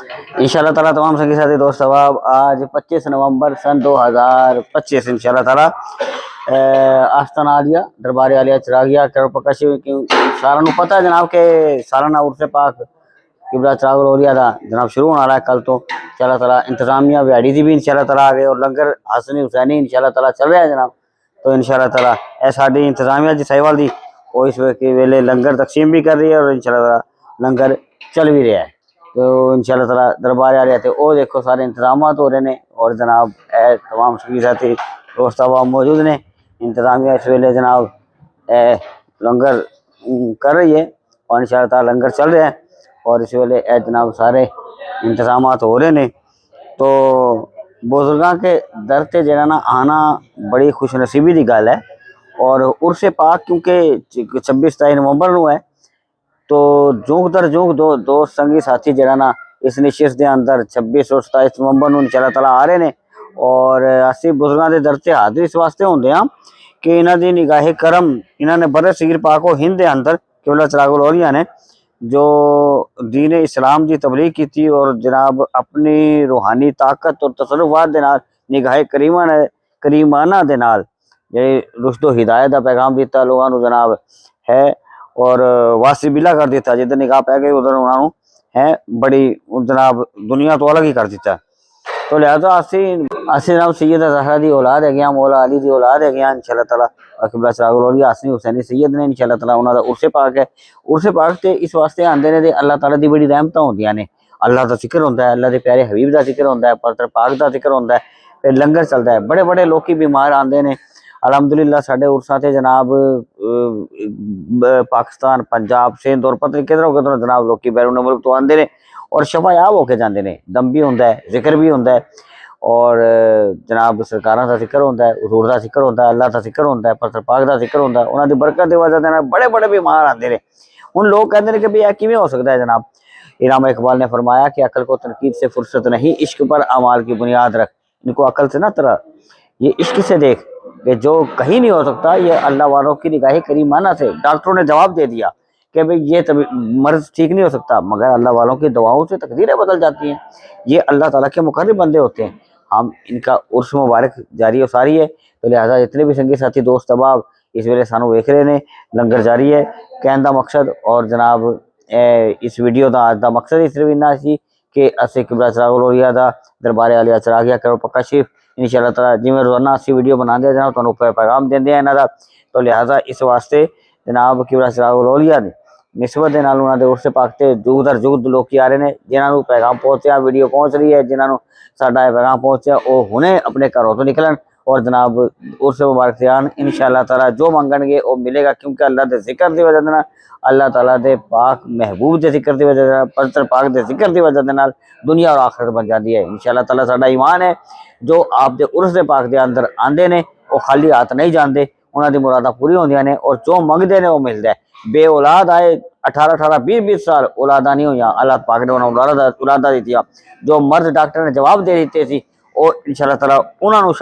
इंशाल्लाह ताला तमाम संगी साथी दोस्त अहबाब आज 25 नवंबर सन 2025 इंशाल्लाह ताला आस्ताना आलिया दरबार आलिया चिरागिया करोपकशी सारा नू पता है जनाब के सालाना उर्स पाक किबला चिराग लोरिया का जनाब शुरू होने वाला है कल तो इंशाल्लाह ताला इंतजामिया बिहाड़ी दी भी इंशाल्लाह ताला आ गए और लंगर हसनी हुसैनी इंशाल्लाह ताला चल रहा है जनाब। तो इंशाल्लाह ताला ए साडी इंतजामिया जी साहिवाल दी वो इस वेले लंगर तकसीम भी कर रही है और इंशाल्लाह ताला लंगर चल भी रहा है। तो इंशाल्लाह ताला दरबार आ रहे थे वो देखो सारे इंतजाम हो रहे हैं और जनाब तमाम सभी साथी दोस्त अहबाब मौजूद ने। इंतजामिया इस वेले जनाब लंगर कर रही है और इंशाल्लाह ताला लंगर चल रहा है और इस वेले जनाब सारे इंतजाम हो रहे हैं। तो बुजुर्गों के दर से जरा ना आना बड़ी खुशनसीबी की गल है और उर्स पाक क्योंकि 26-27 नवंबर को है तो जूक दर जूक दो संगी साथी जरा ना इस निशिस्त के अंदर 26 और 27 नवंबर को इंशाल्लाह ताला आ रहे हैं और असी बुजुर्गों के दर से हाजिर इस वास्ते होंगे हाँ कि इन्हों की निगाहे करम इन्होंने बर सगीर पाक व हिंद के अंदर किबला चिराग लोरिया ने जो दीन इस्लाम की तबलीग की थी और जनाब अपनी रूहानी ताकत और तसरुफात के नाल निगाहे करीमाना दे नाल जे रुश्दो हिदायत का पैगाम दिता लोगों को जनाब है और वासिबिला कर दिता जिधर निगाह पै गई उधर उन्होंने है बड़ी जनाब दुनिया तो अलग ही कर दिता। तो लिहाजा असी जनाब सैयद ज़हरा दी औलाद है गया मौला अली दी औलाद है गया इंशाल्लाह ताला किबला चिराग लोरिया हसनी हुसैनी सैयद ने इंशाल्लाह ताला उन्होंने उर्स पाक है। उर्स पाक ते इस वास्ते आंदे ने अल्लाह ताला दी बड़ी रहमत होंदियां ने अल्लाह का जिक्र होंदा है अल्लाह के प्यारे हबीब का जिक्र होंदा है पवित्र पाक का जिक्र होंदा है फिर लंगर चलता है बड़े बड़े लोग बीमार आते हैं अलहमदुलिल्लाह साडे उर्सा ते जनाब पाकिस्तान पंजाब सिंध और पता नहीं किधरों किधरों जनाब लोग बैरून मुल्क तो आते हैं और शफायाब होके जाते हैं दम भी होंदा है जिक्र भी होंदा है और जनाब सरकारों का जिक्र होंदा है हजूर का जिक्र होंदा है अल्लाह का जिक्र होंदा है पवित्र पाक का जिक्र होंदा है उन्होंने बरकत की वजह से बड़े बड़े बीमार आते हैं। हुण लोग कहते हैं कि भाई यह किवें हो सकता है जनाब। इनाम इकबाल ने फरमाया कि अकल को तनकीद से फुर्सत नहीं इश्क पर अमाल की बुनियाद रख इनको अकल से ना तरह ये इश्क से देख कि जो कहीं नहीं हो सकता ये अल्लाह वालों की निगाह करीमाना से। डॉक्टरों ने जवाब दे दिया कि भाई ये मर्ज ठीक नहीं हो सकता मगर अल्लाह वालों की दुआओं से तकदीरें बदल जाती हैं। ये अल्लाह ताला के मुकर्रब बंदे होते हैं। हम इनका उर्स मुबारक जारी और सारी है तो लिहाजा जितने भी संगी साथी दोस्त अहबाब इस वेले सानू वेख रहे हैं लंगर जारी है कहने का मकसद और जनाब इस वीडियो का अज का मकसद ही सिर्फ इन्ना सी कि असीं किबला चिराग लोरिया का दरबार आलिया चिरागिया करो पक्का शरीफ इंशाल्लाह ताला जिवें रोजाना असीं वीडियो बनाते हैं जनाब तुहानूं पैगाम देंदे हैं इन्हां दा। तो लिहाजा इस वास्ते जनाब किबला चिराग लोरिया दी निस्बत के नाल उन्हां दे उर्स पाक ते जुग दर जुग लोग आ रहे हैं जिन्होंने पैगाम पहुंचा वीडियो पहुंच रही है जिन्होंने साडा पैगाम पहुंचा वो हुणे अपने घरों तो निकलन और जनाब उर्स मुबारक से आन इंशाल्लाह ताला जो मंगणगे वो मिलेगा क्योंकि अल्लाह के जिक्र की वजह से अल्लाह ताला दे पाक महबूब के जिक्र की वजह से पवित्र पाक के जिक्र की वजह से दुनिया और आखिरत बन जाती है। इंशाल्लाह ताला साडा ईमान है जो आप दे उर्स दे पाक के अंदर आंदे ने वो खाली हाथ नहीं जाते उन्होंने मुरादा पूरी होंदियां ने और जो मंगते हैं वो मिलता है। बे औलाद आए 18-18 20-20 साल औलादा नहीं हुई अल्लाह पाक ने उन्होंने औलादा दी जो मर्द डॉक्टर ने जवाब दे दिते सी और इंशाल्लाह ताला उन्होंने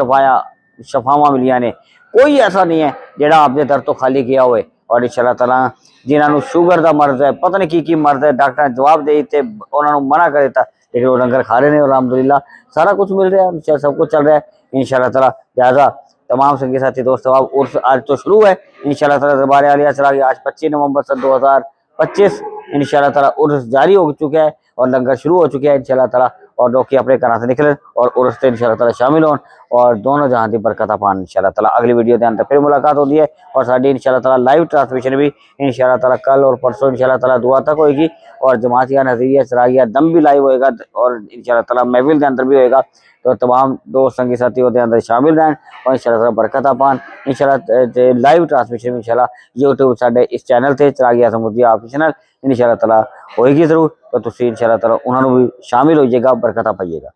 शफावां मिलियां ने। कोई ऐसा नहीं है जिहड़ा आपके दर तो खाली किया हुए और इंशाल्लाह ताला जिन्होंने शुगर का मर्ज है पता नहीं की मर्ज है डॉक्टर ने जवाब दे दिते उन्होंने मना कर दिता लेकिन वो लंगर खा रहे हैं और अलहमदुलिल्लाह सारा कुछ मिल रहा है सब कुछ चल रहा है इंशाल्लाह ताला। लिहाजा तमाम संगी साथी दोस्त अहबाब उर्स आज तो शुरू है इंशाल्लाह ताला दरबार आलिया चिरागिया आज 25 नवंबर सन 2025 इंशाल्लाह ताला उर्स जारी हो चुका है और लंगर शुरू हो चुका है इंशाल्लाह ताला और लोग अपने घर से निकले और उर्स से इंशाल्लाह ताला शामिल हों और दोनों जहां की बरकत पान इंशाल्लाह ताला। अगली वीडियो के अंदर फिर मुलाकात होती है और साडी इंशाल्लाह ताला लाइव ट्रांसमिशन भी इंशाल्लाह ताला कल और परसों इंशाल्लाह ताला दुआ तक होगी और जमातिया नजरिया चिरागिया दम भी लाइव होएगा और इंशाल्लाह ताला महफिल के अंदर भी होएगा। तो तमाम दोस्त संगी साथी होते अंदर शामिल रहें और इंशाल्लाह ताला बरकत पान इंशाल्लाह लाइव ट्रांसमिशन इंशाल्लाह यूट्यूब साडे इस चैनल से चिरागिया समुदिया ऑफिशियल इंशाल्लाह ताला होएगी जरूर तो तुसीं इंशाल्लाह ताला उन्होंने भी शामिल हो जाएगा बरकत पाइएगा।